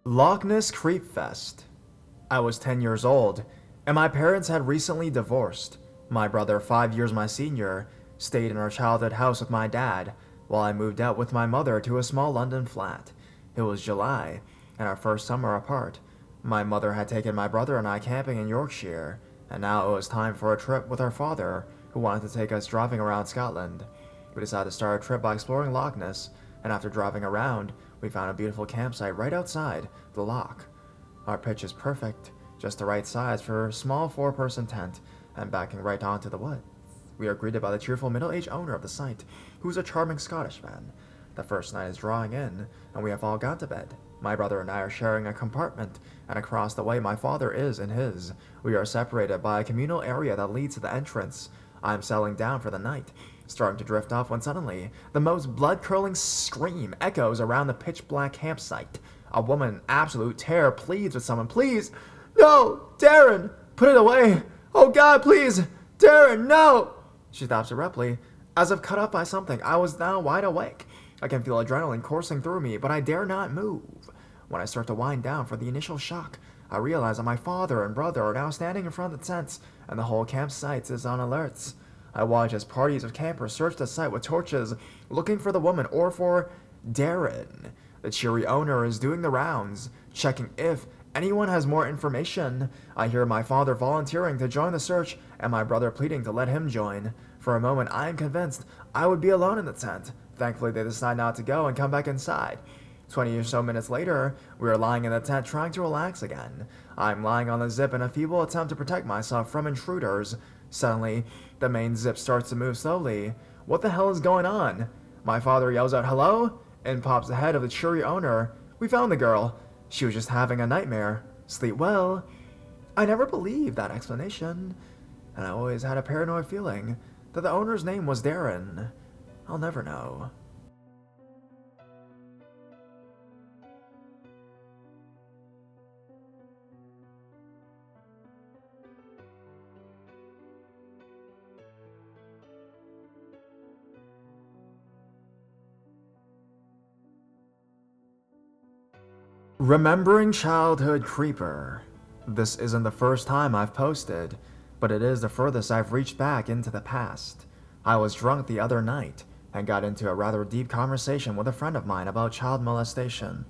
Loch Ness Creep Fest. I was 10 years old, and my parents had recently divorced. My brother, 5 years my senior, stayed in our childhood house with my dad, while I moved out with my mother to a small London flat. It was July, and our first summer apart. My mother had taken my brother and I camping in Yorkshire, and now it was time for a trip with our father, who wanted to take us driving around Scotland. We decided to start a trip by exploring Loch Ness, and after driving around, we found a beautiful campsite right outside the loch. Our pitch is perfect, just the right size for a small four-person tent, and backing right onto the woods. We are greeted by the cheerful middle-aged owner of the site, who's a charming Scottish man. The first night is drawing in, and we have all gone to bed. My brother and I are sharing a compartment, and across the way my father is in his. We are separated by a communal area that leads to the entrance. I am settling down for the night, starting to drift off when suddenly, the most blood-curdling scream echoes around the pitch-black campsite. A woman in absolute terror pleads with someone, "Please! No! Darren! Put it away! Oh God, please! Darren, no!" She stops abruptly, as if cut up by something. I was now wide awake. I can feel adrenaline coursing through me, but I dare not move. When I start to wind down for the initial shock, I realize that my father and brother are now standing in front of the tents, and the whole campsite is on alerts. I watch as parties of campers search the site with torches, looking for the woman or for Darren. The cheery owner is doing the rounds, checking if anyone has more information. I hear my father volunteering to join the search and my brother pleading to let him join. For a moment, I am convinced I would be alone in the tent. Thankfully, they decide not to go and come back inside. 20 or so minutes later, we are lying in the tent trying to relax again. I'm lying on the zip in a feeble attempt to protect myself from intruders. Suddenly, the main zip starts to move slowly. What the hell is going on? My father yells out, "Hello?" and pops the head of the cheery owner. "We found the girl. She was just having a nightmare. Sleep well." I never believed that explanation, and I always had a paranoid feeling that the owner's name was Darren. I'll never know. Remembering Childhood Creeper. This isn't the first time I've posted, but it is the furthest I've reached back into the past. I was drunk the other night and got into a rather deep conversation with a friend of mine about child molestation.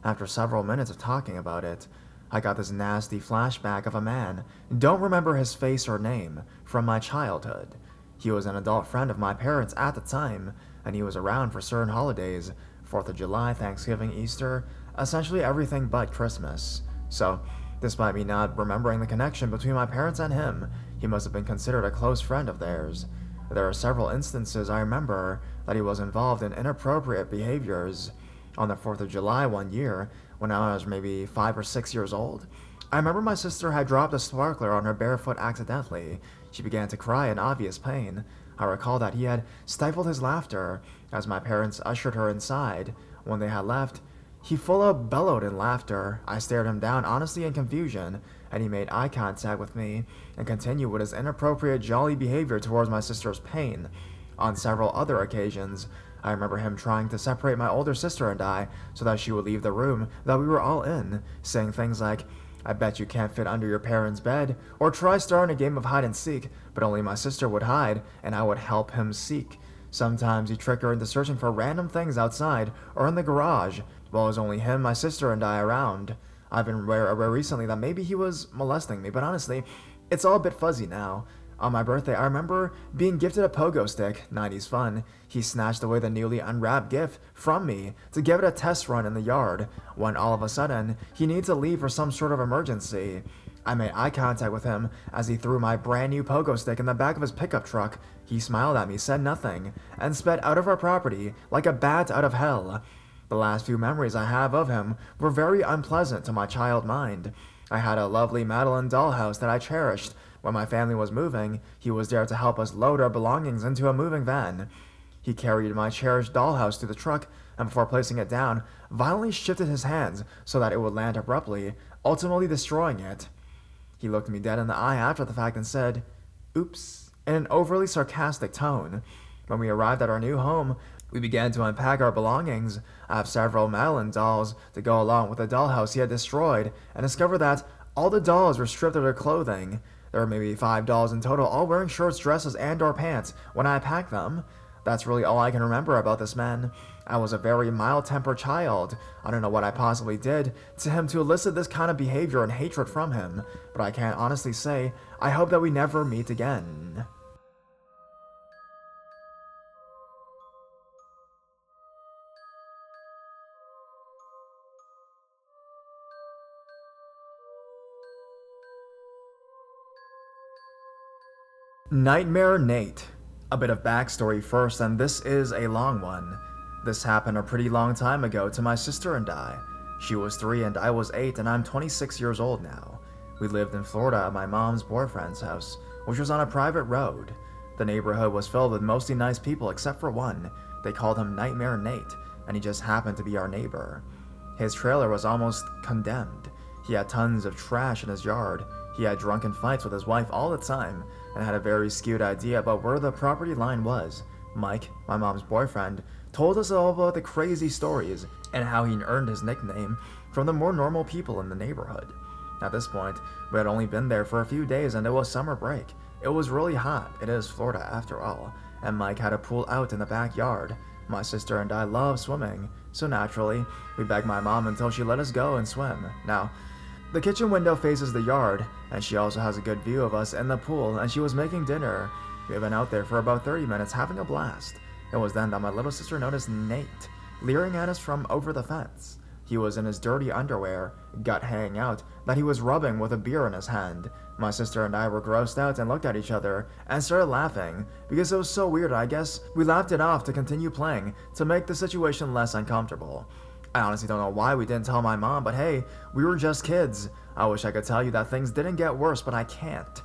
After several minutes of talking about it, I got this nasty flashback of a man, don't remember his face or name, from my childhood. He was an adult friend of my parents at the time, and he was around for certain holidays, 4th of July, Thanksgiving, Easter, essentially everything but Christmas. So, despite me not remembering the connection between my parents and him, he must have been considered a close friend of theirs. There are several instances I remember that he was involved in inappropriate behaviors. On the 4th of July one year, when I was maybe 5 or 6 years old, I remember my sister had dropped a sparkler on her bare foot accidentally. She began to cry in obvious pain. I recall that he had stifled his laughter as my parents ushered her inside. When they had left, he full-out bellowed in laughter. I stared him down honestly in confusion, and he made eye contact with me and continued with his inappropriate jolly behavior towards my sister's pain. On several other occasions, I remember him trying to separate my older sister and I so that she would leave the room that we were all in, saying things like, "I bet you can't fit under your parents' bed," or try starting a game of hide and seek, but only my sister would hide and I would help him seek. Sometimes he'd trick her into searching for random things outside or in the garage, while it was only him, my sister, and I around. I've been aware recently that maybe he was molesting me, but honestly, it's all a bit fuzzy now. On my birthday, I remember being gifted a pogo stick, 90s fun. He snatched away the newly unwrapped gift from me to give it a test run in the yard, when all of a sudden, he needed to leave for some sort of emergency. I made eye contact with him as he threw my brand new pogo stick in the back of his pickup truck. He smiled at me, said nothing, and sped out of our property like a bat out of hell. The last few memories I have of him were very unpleasant to my child mind. I had a lovely Madeline dollhouse that I cherished. When my family was moving, he was there to help us load our belongings into a moving van. He carried my cherished dollhouse to the truck, and before placing it down, violently shifted his hands so that it would land abruptly, ultimately destroying it. He looked me dead in the eye after the fact and said, "Oops," in an overly sarcastic tone. When we arrived at our new home, We began to unpack our belongings. I have several Madeline dolls to go along with the dollhouse he had destroyed, and discovered that all the dolls were stripped of their clothing. There were maybe 5 dolls in total, all wearing shorts, dresses, and or pants when I packed them. That's really all I can remember about this man. I was a very mild-tempered child. I don't know what I possibly did to him to elicit this kind of behavior and hatred from him, but I can't honestly say I hope that we never meet again. Nightmare Nate. A bit of backstory first, and this is a long one. This happened a pretty long time ago to my sister and I. She was 3 and I was 8, and I'm 26 years old now. We lived in Florida at my mom's boyfriend's house, which was on a private road. The neighborhood was filled with mostly nice people except for one. They called him Nightmare Nate, and he just happened to be our neighbor. His trailer was almost condemned. He had tons of trash in his yard. He had drunken fights with his wife all the time, and had a very skewed idea about where the property line was. Mike, my mom's boyfriend, told us all about the crazy stories and how he earned his nickname from the more normal people in the neighborhood. At this point, we had only been there for a few days and it was summer break. It was really hot, it is Florida after all, and Mike had a pool out in the backyard. My sister and I love swimming, so naturally, we begged my mom until she let us go and swim. Now, the kitchen window faces the yard, and she also has a good view of us in the pool, and she was making dinner. We had been out there for about 30 minutes having a blast. It was then that my little sister noticed Nate leering at us from over the fence. He was in his dirty underwear, gut hanging out, that he was rubbing with a beer in his hand. My sister and I were grossed out and looked at each other and started laughing because it was so weird. I guess we laughed it off to continue playing to make the situation less uncomfortable. I honestly don't know why we didn't tell my mom, but hey, we were just kids. I wish I could tell you that things didn't get worse, but I can't.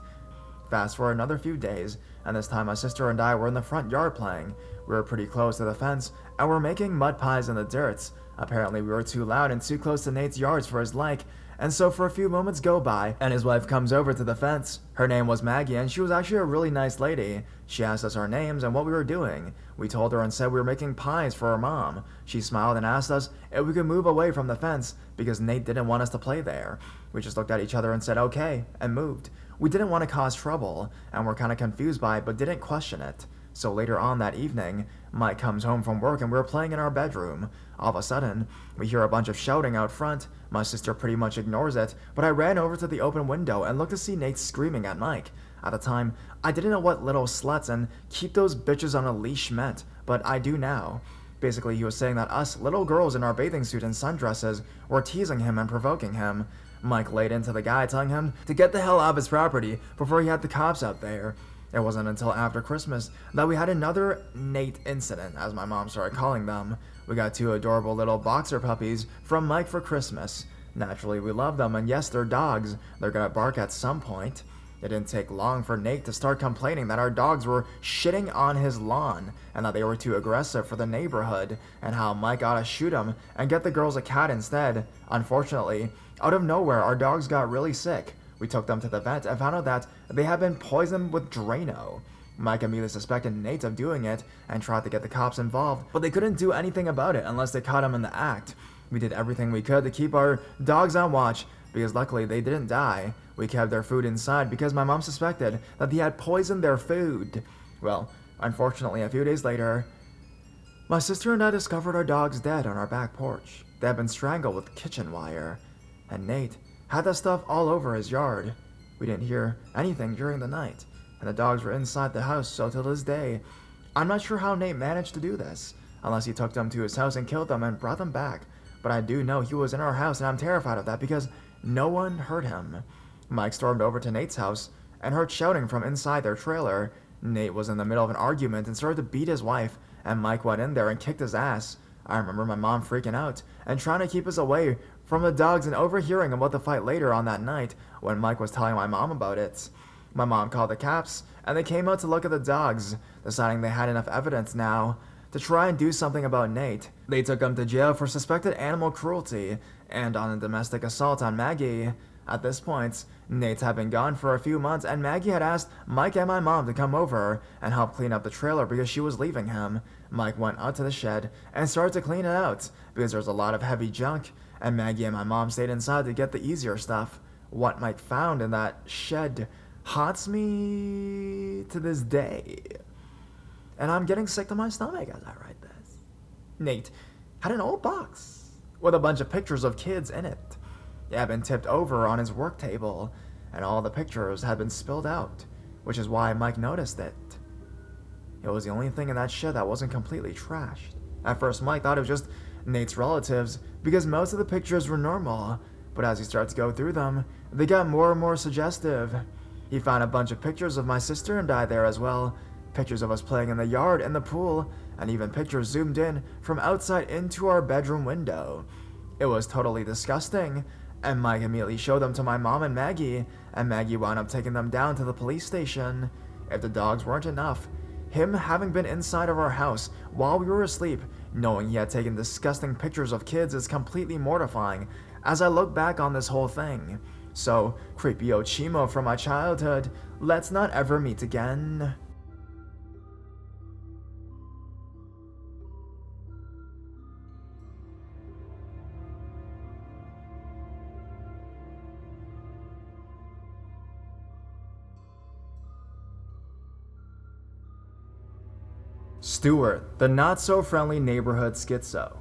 Fast forward another few days, and this time my sister and I were in the front yard playing. We were pretty close to the fence, and we're making mud pies in the dirt. Apparently we were too loud and too close to Nate's yards for his like, and so for a few moments go by, and his wife comes over to the fence. Her name was Maggie, and she was actually a really nice lady. She asked us our names and what we were doing. We told her and said we were making pies for her mom. She smiled and asked us if we could move away from the fence because Nate didn't want us to play there. We just looked at each other and said okay, and moved. We didn't want to cause trouble, and were kind of confused by it, but didn't question it. So later on that evening, Mike comes home from work and we were playing in our bedroom. All of a sudden, we hear a bunch of shouting out front. My sister pretty much ignores it, but I ran over to the open window and looked to see Nate screaming at Mike. At the time, I didn't know what little sluts and keep those bitches on a leash meant, but I do now. Basically, he was saying that us little girls in our bathing suit and sundresses were teasing him and provoking him. Mike laid into the guy, telling him to get the hell out of his property before he had the cops out there. It wasn't until after Christmas that we had another Nate incident, as my mom started calling them. We got 2 adorable little boxer puppies from Mike for Christmas. Naturally, we love them, and yes, they're dogs. They're gonna bark at some point. It didn't take long for Nate to start complaining that our dogs were shitting on his lawn, and that they were too aggressive for the neighborhood, and how Mike ought to shoot them and get the girls a cat instead. Unfortunately, out of nowhere, our dogs got really sick. We took them to the vet and found out that they had been poisoned with Drano. Mike immediately suspected Nate of doing it and tried to get the cops involved, but they couldn't do anything about it unless they caught him in the act. We did everything we could to keep our dogs on watch, because luckily they didn't die. We kept their food inside because my mom suspected that he had poisoned their food. Well, unfortunately, a few days later, my sister and I discovered our dogs dead on our back porch. They had been strangled with kitchen wire, and Nate had that stuff all over his yard. We didn't hear anything during the night, and the dogs were inside the house, so till this day, I'm not sure how Nate managed to do this, unless he took them to his house and killed them and brought them back. But I do know he was in our house, and I'm terrified of that because no one heard him. Mike stormed over to Nate's house and heard shouting from inside their trailer. Nate was in the middle of an argument and started to beat his wife, and Mike went in there and kicked his ass. I remember my mom freaking out and trying to keep us away from the dogs and overhearing about the fight later on that night when Mike was telling my mom about it. My mom called the cops, and they came out to look at the dogs, deciding they had enough evidence now to try and do something about Nate. They took him to jail for suspected animal cruelty and on a domestic assault on Maggie. At this point, Nate had been gone for a few months, and Maggie had asked Mike and my mom to come over and help clean up the trailer because she was leaving him. Mike went out to the shed and started to clean it out because there was a lot of heavy junk, and Maggie and my mom stayed inside to get the easier stuff. What Mike found in that shed haunts me to this day. And I'm getting sick to my stomach as I write this. Nate had an old box with a bunch of pictures of kids in it. It had been tipped over on his work table, and all the pictures had been spilled out, which is why Mike noticed it. It was the only thing in that shed that wasn't completely trashed. At first, Mike thought it was just Nate's relatives because most of the pictures were normal, but as he started to go through them, they got more and more suggestive. He found a bunch of pictures of my sister and I there as well, pictures of us playing in the yard and the pool, and even pictures zoomed in from outside into our bedroom window. It was totally disgusting, and Mike immediately showed them to my mom and Maggie wound up taking them down to the police station. If the dogs weren't enough, him having been inside of our house while we were asleep, knowing he had taken disgusting pictures of kids is completely mortifying as I look back on this whole thing. So, creepy Ochimo from my childhood, let's not ever meet again. Stuart, the not-so-friendly neighborhood schizo.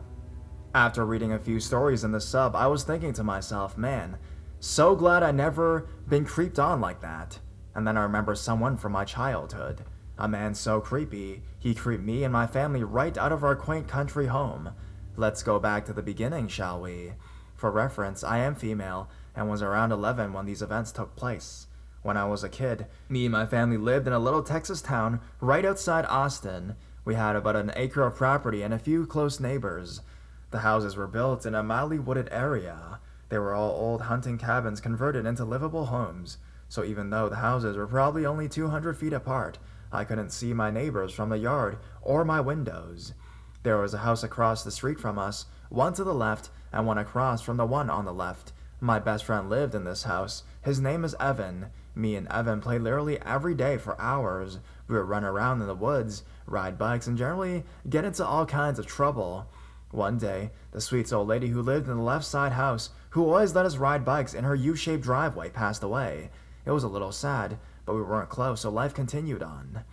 After reading a few stories in the sub, I was thinking to myself, man, so glad I never been creeped on like that. And then I remember someone from my childhood. A man so creepy, he creeped me and my family right out of our quaint country home. Let's go back to the beginning, shall we? For reference, I am female and was around 11 when these events took place. When I was a kid, me and my family lived in a little Texas town right outside Austin. We had about an acre of property and a few close neighbors. The houses were built in a mildly wooded area. They were all old hunting cabins converted into livable homes. So even though the houses were probably only 200 feet apart, I couldn't see my neighbors from the yard or my windows. There was a house across the street from us, one to the left and one across from the one on the left. My best friend lived in this house. His name is Evan. Me and Evan played literally every day for hours. We would run around in the woods, ride bikes, and generally get into all kinds of trouble. One day, the sweet old lady who lived in the left side house, who always let us ride bikes in her U-shaped driveway, passed away. It was a little sad, but we weren't close, so life continued on.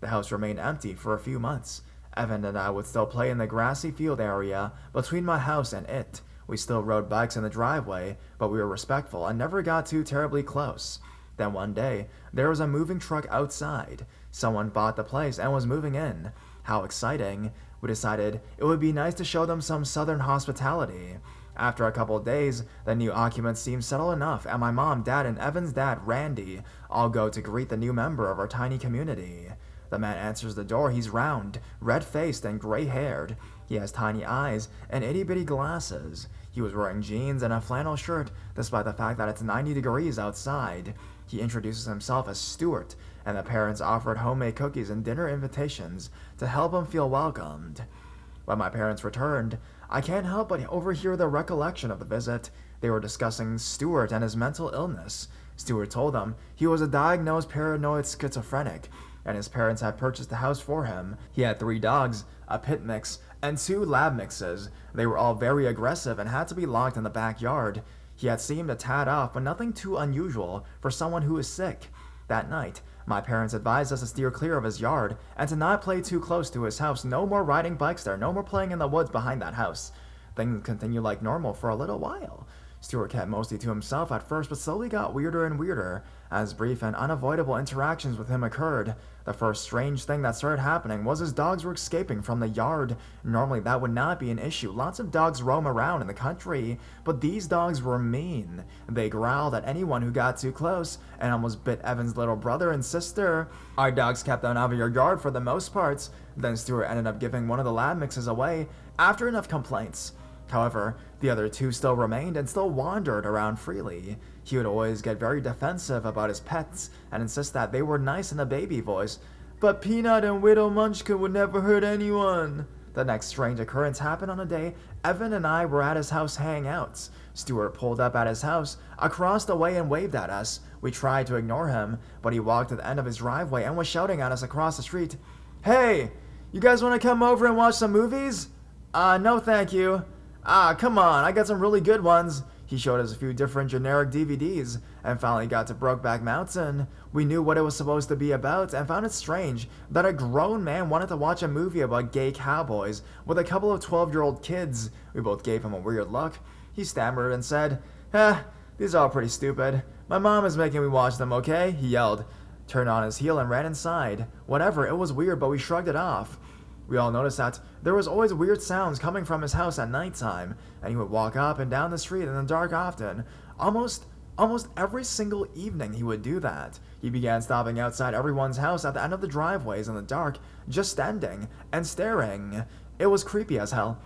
The house remained empty for a few months. Evan and I would still play in the grassy field area between my house and it. We still rode bikes in the driveway, but we were respectful and never got too terribly close. Then one day, there was a moving truck outside. Someone bought the place and was moving in. How exciting. We decided it would be nice to show them some southern hospitality. After a couple of days, the new occupants seemed settled enough, and my mom, dad, and Evan's dad, Randy, all go to greet the new member of our tiny community. The man answers the door. He's round, red-faced, and gray-haired. He has tiny eyes and itty-bitty glasses. He was wearing jeans and a flannel shirt, despite the fact that it's 90 degrees outside. He introduces himself as Stuart, and the parents offered homemade cookies and dinner invitations to help him feel welcomed. When my parents returned, I can't help but overhear the recollection of the visit. They were discussing Stuart and his mental illness. Stuart told them he was a diagnosed paranoid schizophrenic, and his parents had purchased the house for him. He had 3 dogs, a pit mix, and 2 lab mixes. They were all very aggressive and had to be locked in the backyard. He had seemed a tad off, but nothing too unusual for someone who is sick. That night, my parents advised us to steer clear of his yard and to not play too close to his house. No more riding bikes there, no more playing in the woods behind that house. Things continued like normal for a little while. Stuart kept mostly to himself at first, but slowly got weirder and weirder as brief and unavoidable interactions with him occurred. The first strange thing that started happening was his dogs were escaping from the yard. Normally that would not be an issue. Lots of dogs roam around in the country, but these dogs were mean. They growled at anyone who got too close and almost bit Evan's little brother and sister. Our dogs kept them out of your yard for the most parts. Then Stuart ended up giving one of the lab mixes away after enough complaints. However, the other 2 still remained and still wandered around freely. He would always get very defensive about his pets and insist that they were nice in a baby voice. But Peanut and Widow Munchkin would never hurt anyone. The next strange occurrence happened on a day Evan and I were at his house hanging out. Stuart pulled up at his house across the way and waved at us. We tried to ignore him, but he walked to the end of his driveway and was shouting at us across the street. "Hey, you guys want to come over and watch some movies?" No thank you." Come on, I got some really good ones." He showed us a few different generic DVDs and finally got to Brokeback Mountain. We knew what it was supposed to be about and found it strange that a grown man wanted to watch a movie about gay cowboys with a couple of 12-year-old kids. We both gave him a weird look. He stammered and said, "These are all pretty stupid. My mom is making me watch them, okay?" He yelled, turned on his heel and ran inside. Whatever, it was weird, but we shrugged it off. We all noticed that there was always weird sounds coming from his house at nighttime, and he would walk up and down the street in the dark often. Almost every single evening he would do that. He began stopping outside everyone's house at the end of the driveways in the dark, just standing and staring. It was creepy as hell.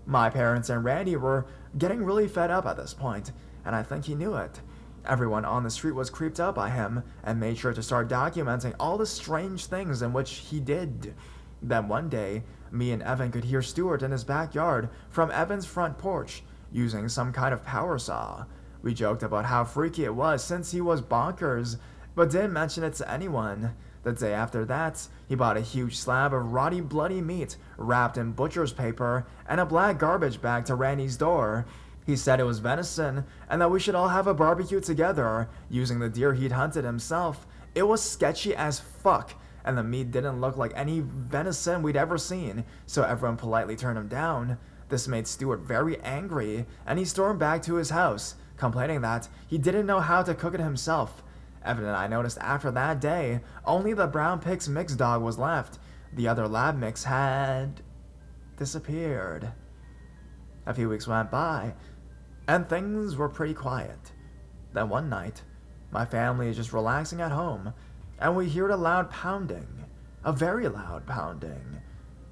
My parents and Randy were getting really fed up at this point, and I think he knew it. Everyone on the street was creeped out by him and made sure to start documenting all the strange things in which he did. Then one day, me and Evan could hear Stuart in his backyard from Evan's front porch, using some kind of power saw. We joked about how freaky it was since he was bonkers, but didn't mention it to anyone. The day after that, he bought a huge slab of rotty bloody meat wrapped in butcher's paper and a black garbage bag to Randy's door. He said it was venison and that we should all have a barbecue together, using the deer he'd hunted himself. It was sketchy as fuck, and the meat didn't look like any venison we'd ever seen, so everyone politely turned him down. This made Stuart very angry, and he stormed back to his house, complaining that he didn't know how to cook it himself. Evan and I noticed after that day, only the Brown Pig's mix dog was left. The other lab mix had disappeared. A few weeks went by, and things were pretty quiet. Then one night, my family is just relaxing at home, and we heard a loud pounding, a very loud pounding,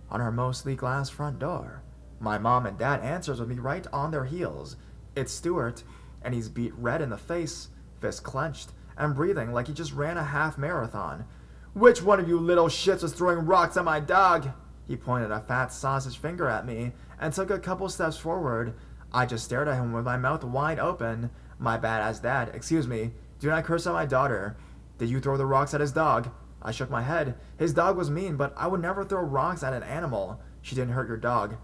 on our mostly glass front door. My mom and dad answers with me right on their heels. It's Stuart, and he's beat red in the face, fist clenched, and breathing like he just ran a half marathon. "Which one of you little shits was throwing rocks at my dog?" He pointed a fat sausage finger at me and took a couple steps forward. I just stared at him with my mouth wide open. "My badass dad, excuse me, do not curse at my daughter. Did you throw the rocks at his dog?" I shook my head. "His dog was mean, but I would never throw rocks at an animal. She didn't hurt your dog."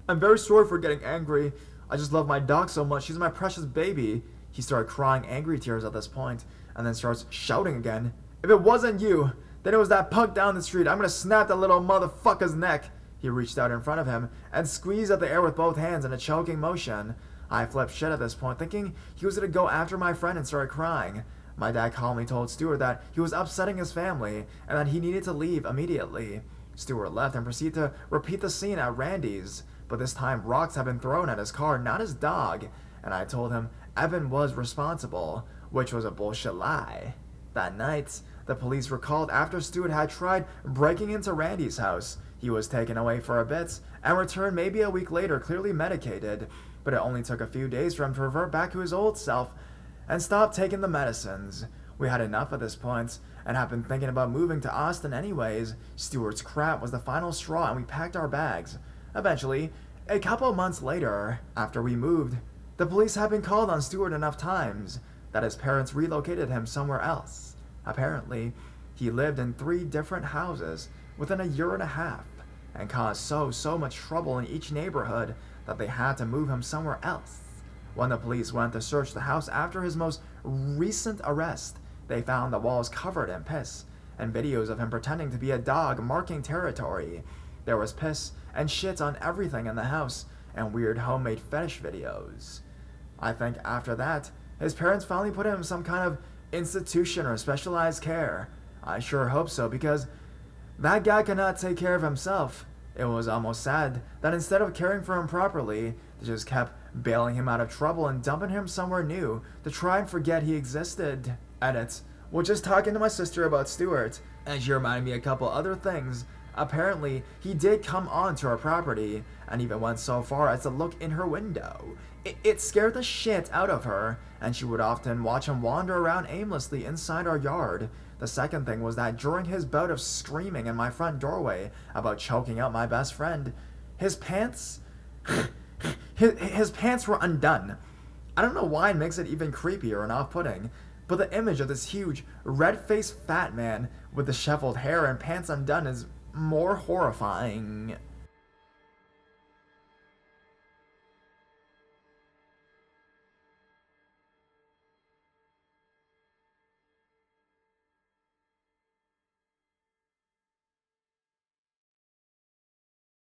"I'm very sorry for getting angry. I just love my dog so much. She's my precious baby." He started crying angry tears at this point, and then starts shouting again. "If it wasn't you, then it was that punk down the street. I'm gonna snap that little motherfucker's neck." He reached out in front of him and squeezed at the air with both hands in a choking motion. I flipped shit at this point, thinking he was gonna go after my friend, and started crying. My dad calmly told Stuart that he was upsetting his family and that he needed to leave immediately. Stuart left and proceeded to repeat the scene at Randy's, but this time rocks had been thrown at his car, not his dog, and I told him Evan was responsible, which was a bullshit lie. That night, the police were called after Stuart had tried breaking into Randy's house. He was taken away for a bit and returned maybe a week later, clearly medicated, but it only took a few days for him to revert back to his old self and stop taking the medicines. We had enough at this point and had been thinking about moving to Austin anyways. Stuart's crap was the final straw, and we packed our bags. Eventually, a couple months later, after we moved, the police had been called on Stuart enough times that his parents relocated him somewhere else. Apparently, he lived in 3 different houses within a year and a half and caused so much trouble in each neighborhood that they had to move him somewhere else. When the police went to search the house after his most recent arrest, they found the walls covered in piss and videos of him pretending to be a dog marking territory. There was piss and shit on everything in the house and weird homemade fetish videos. I think after that, his parents finally put him in some kind of institution or specialized care. I sure hope so, because that guy cannot take care of himself. It was almost sad that instead of caring for him properly, they just kept bailing him out of trouble and dumping him somewhere new to try and forget he existed. Edit. Well, just talking to my sister about Stuart, and she reminded me a couple other things. Apparently, he did come onto our property, and even went so far as to look in her window. It scared the shit out of her, and she would often watch him wander around aimlessly inside our yard. The second thing was that during his bout of screaming in my front doorway about choking out my best friend, His pants... his pants were undone. I don't know why it makes it even creepier and off-putting, but the image of this huge, red-faced fat man with disheveled hair and pants undone is more horrifying.